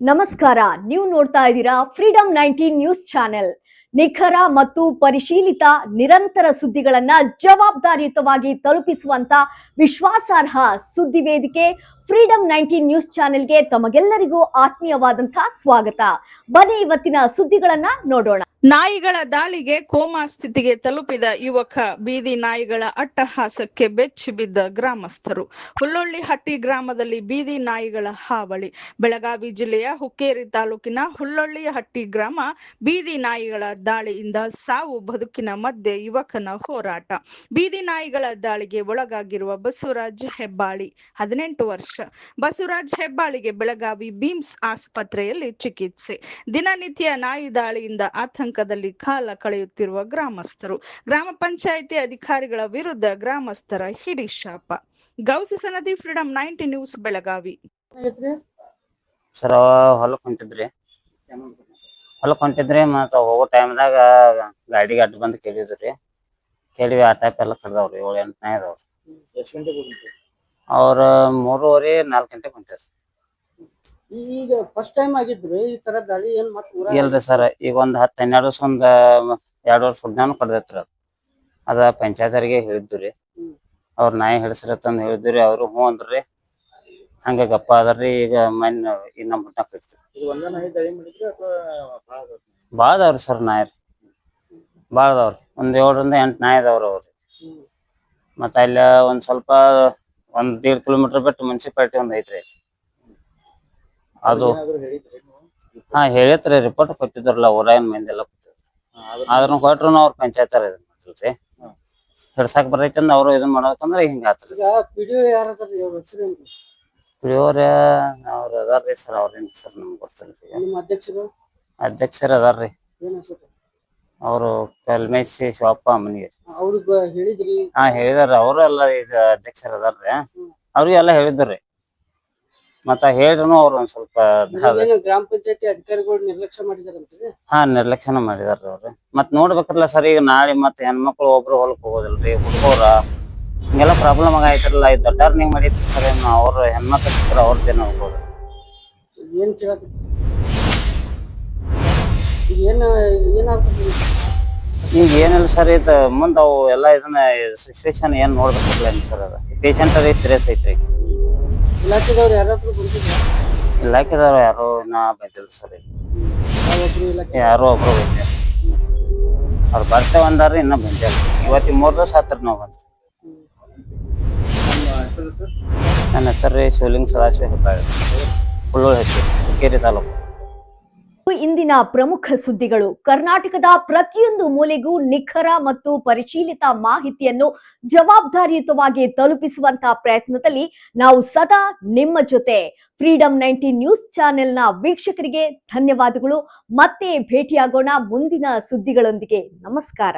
ನಮಸ್ಕಾರ. ನೀವು ನೋಡ್ತಾ ಇದ್ದೀರಾ ಫ್ರೀಡಂ 19 ನ್ಯೂಸ್ ಚಾನೆಲ್. ನಿಖರ ಮತ್ತು ಪರಿಶೀಲಿತ ನಿರಂತರ ಸುದ್ದಿಗಳನ್ನ ಜವಾಬ್ದಾರಿಯುತವಾಗಿ ತಲುಪಿಸುವಂತ ವಿಶ್ವಾಸಾರ್ಹ ಸುದ್ದಿ ವೇದಿಕೆ ಫ್ರೀಡಂ 19 ನ್ಯೂಸ್ ಚಾನೆಲ್ಗೆ ತಮಗೆಲ್ಲರಿಗೂ ಆತ್ಮೀಯವಾದಂತಹ ಸ್ವಾಗತ. ಬನ್ನಿ ಇವತ್ತಿನ ಸುದ್ದಿಗಳನ್ನ ನೋಡೋಣ. ನಾಯಿಗಳ ದಾಳಿಗೆ ಕೋಮಾ ಸ್ಥಿತಿಗೆ ತಲುಪಿದ ಯುವಕ, ಬೀದಿ ನಾಯಿಗಳ ಅಟ್ಟಹಾಸಕ್ಕೆ ಬೆಚ್ಚಿ ಬಿದ್ದ ಗ್ರಾಮಸ್ಥರು. ಹುಲ್ಲೊಳ್ಳಿಹಟ್ಟಿ ಗ್ರಾಮದಲ್ಲಿ ಬೀದಿ ನಾಯಿಗಳ ಹಾವಳಿ. ಬೆಳಗಾವಿ ಜಿಲ್ಲೆಯ ಹುಕ್ಕೇರಿ ತಾಲೂಕಿನ ಹುಲ್ಲೊಳ್ಳಿಹಟ್ಟಿ ಗ್ರಾಮ ಬೀದಿ ನಾಯಿಗಳ ದಾಳಿಯಿಂದ ಸಾವು ಬದುಕಿನ ಮಧ್ಯೆ ಯುವಕನ ಹೋರಾಟ. ಬೀದಿ ನಾಯಿಗಳ ದಾಳಿಗೆ ಒಳಗಾಗಿರುವ ಬಸವರಾಜ್ ಹೆಬ್ಬಾಳಿ 18 ವರ್ಷ. ಬಸವರಾಜ್ ಹೆಬ್ಬಾಳಿಗೆ ಬೆಳಗಾವಿ ಬಿಮ್ಸ್ ಆಸ್ಪತ್ರೆಯಲ್ಲಿ ಚಿಕಿತ್ಸೆ. ದಿನನಿತ್ಯ ನಾಯಿ ದಾಳಿಯಿಂದ ಆತಂಕದಲ್ಲಿ ಕಾಲ ಕಳೆಯುತ್ತಿರುವ ಗ್ರಾಮಸ್ಥರು. ಗ್ರಾಮ ಪಂಚಾಯಿತಿ ಅಧಿಕಾರಿಗಳ ವಿರುದ್ಧ ಗ್ರಾಮಸ್ಥರ ಹಿಡಿಶಾಪ. Gousi Sanadi, Freedom 19 News, Belagavi. Sir ಹೊಲಕ್ ಹೊಂಟಿದ್ರಿ ಮತ್ತ ಹೋಗೋ ಟೈಮ್ದಾಗ ಗಾಡಿಗೆ ಅಡ್ಡ ಬಂದು ಕೇಳಿದ್ರಿ. ಕೇಳಿವಿ ಆ ಟೈಪ್ ಎಲ್ಲ ಕಡ್ದವ್ರಿ. 7-8 ನಾಯಿ ಅದಾವ್ರಿ. ಅವ್ರ 3:30-4 ಗಂಟೆಗೆ ಹೊಂಟಾರ. ಈಗ ಫಸ್ಟ್ ಟೈಮ್ ಆಗಿದ್ರಿ ಈ ತರ ದಾಳಿ? ಏನ್ ಇಲ್ರಿ ಸರ್, ಈಗ ಒಂದ್ 10-12 ವರ್ಷ, 2 ವರ್ಷ ಹುಡ್ನಾನು ಕಡ್ದೈತ್ರಿ. ಅದ ಪಂಚಾಯತರಿಗೆ ಹೇಳಿದ್ರಿ. ಅವ್ರ ನಾಯಿ ಹಿಡಿಸ್ರತ್ತಂದ್ ಹೇಳಿದ್ರಿ. ಅವ್ರು ಹ್ಞೂ ಅಂದ್ರಿ. ಹಂಗ ಗಪ್ಪ ಅದರಿ. ಈಗ ನಮ್ಮ ಹುಡ್ನ ಕಟ್ರಿ ಬಾಳ ಅದಾವ್ರಿ ಸರ್. ನಾಯಿ ಬಾಳ ಅದಾವ್ರಿ. ಒಂದ್ 7-8 ನಾಯಿ ಅದಾವ್ರಿ ಅವ್ರಿ. ಮತ್ತ ಅಲ್ಲಿ ಒಂದ್ ಸ್ವಲ್ಪ 1.5 ಕಿಲೋಮೀಟರ್ ಬಿಟ್ಟು ಮುನ್ಸಿಪಾಲಿಟಿ ಒಂದ್ ಐತ್ರಿ. ಅದು ಹೇಳಿತ್ರಿ, ರಿಪೋರ್ಟ್ ಕೊಟ್ಟಿದ್ರಲ್ಲ, ಊರಾಗಿನ ಮಂದಿ ಎಲ್ಲ ಕೊಟ್ಟಿದ್ರು. ಆದ್ರೂ ಕೊಟ್ರು ಅವ್ರ ಪಂಚಾಯತ್ ಇದನ್ ಮಾಡ್ರಿ. ಹಿಡ್ಸಾಕ್ ಬರ್ತೈತಿ ಅಂದ್ ಅವ್ರು ಇದನ್ ಮಾಡ್ಬೇಕಂದ್ರ ಹಿಂಗ ಆತ್ರಿ. ಪಿಡಿಯೋರ್ ಅವ್ರ ಅದಾರ್ರಿ ಸರ್. ಅವ್ರೇನ್ ಸರ್ ನಮ್ಗೆ ಗೊತ್ತಿಲ್ರಿ. ಅಧ್ಯಕ್ಷರು ಅದಾರ್ರಿ. ಅವರು ಕಲ್ಮೇಶಿ ಶಿವಪ್ಪ ಮನಿಗೆ ಹೇಳಿದಾರ. ಅವರು ಎಲ್ಲ ಈಗ ಅಧ್ಯಕ್ಷರು ಅದಾರ್ರಿ. ಅವ್ರಿಗೂ ಎಲ್ಲ ಹೇಳಿದ್ರಿ. ಮತ್ತ ಹೇಳ್ರು ಅವ್ರು ಒಂದ್ ಸ್ವಲ್ಪ ಗ್ರಾಮ ಪಂಚಾಯತಿ ಅಧಿಕಾರಿಗಳು ನಿರ್ಲಕ್ಷ್ಯ ಮಾಡಿದಾರಂತ. ನಿರ್ಲಕ್ಷ್ಯನ ಮಾಡಿದಾರ್ರಿ ಅವ್ರು. ಮತ್ ನೋಡ್ಬೇಕಲ್ಲ ಸರ್, ಈಗ ನಾಳೆ ಮತ್ ಹೆಣ್ಮಕ್ಳು ಒಬ್ರು ಹೊಲಕ್ ಹೋಗೋದಿಲ್ರಿ, ಹುಡುಗವ್ರ ಹಿಂಗೆಲ್ಲ ಪ್ರಾಬ್ಲಮ್ ಆಗೈತ್ರಲ್ಲ. ಈ ದೊಡ್ಡವ್ರ ನೀವ್ ಮಾಡಿದ್ರಿ ಸರ್, ಅವ್ರ ಹೆಣ್ಮಕ್ಳು ಸಿಕ್ಕ್ರ ಅವ್ರ ಜನ ಹೋಗ್ಬೋದು. ಏನ್ ಏನಾಗ್ತದೆ ಈಗ ಏನಿಲ್ಲ ಸರ್, ಇದು ಮುಂದ್ ಅವು ಎಲ್ಲ ಇದನ್ನ ಸಿಚುವೇಶನ್ ಏನ್ ನೋಡ್ಬೇಕಲ್ಲ ಸರ್. ಅದ ಪೇಷಂಟ್ ಅದೇ ಸೀರಿಯಸ್ ಐತ್ರಿ. ಇಲಾಖೆದವ್ರು ಯಾರಾದ್ರೂ ಬಂದಿದ್ರ? ಇಲಾಖೆದವ್ರು ಯಾರು ಇನ್ನ ಬಂದಿಲ್ಲ ಸರ್. ಯಾರೋ ಒಬ್ರು ಬಂದಿಲ್ಲ. ಅವ್ರು ಬರ್ತೇವೆ ಅಂದಾರ್ರಿ, ಇನ್ನ ಬಂದಿಲ್ಲ. ಇವತ್ತಿ 3 ದಿವಸ ಆತ್ರಿ ನಾವ್ ಬಂದ್. ನನ್ನ ಹೆಸರು ಶಿವಲಿಂಗ ಸದಾಶಿವ ಹೆಬ್ಬಾಳಿ, ಹುಲ್ಲೊಳ್ಳಿಹಟ್ಟಿ, ಹುಕ್ಕೇರಿ ತಾಲೂಕು. ಇಂದಿನ ಪ್ರಮುಖ ಸುದ್ದಿಗಳು. ಕರ್ನಾಟಕದ ಪ್ರತಿಯೊಂದು ಮೂಲೆಗೂ ನಿಖರ ಮತ್ತು ಪರಿಶೀಲಿತ ಮಾಹಿತಿಯನ್ನು ಜವಾಬ್ದಾರಿಯುತವಾಗಿ ತಲುಪಿಸುವಂತಹ ಪ್ರಯತ್ನದಲ್ಲಿ ನಾವು ಸದಾ ನಿಮ್ಮ ಜೊತೆ. ಫ್ರೀಡಂ 19 ನ್ಯೂಸ್ ಚಾನೆಲ್ನ ವೀಕ್ಷಕರಿಗೆ ಧನ್ಯವಾದಗಳು. ಮತ್ತೆ ಭೇಟಿಯಾಗೋಣ ಮುಂದಿನ ಸುದ್ದಿಗಳೊಂದಿಗೆ. ನಮಸ್ಕಾರ.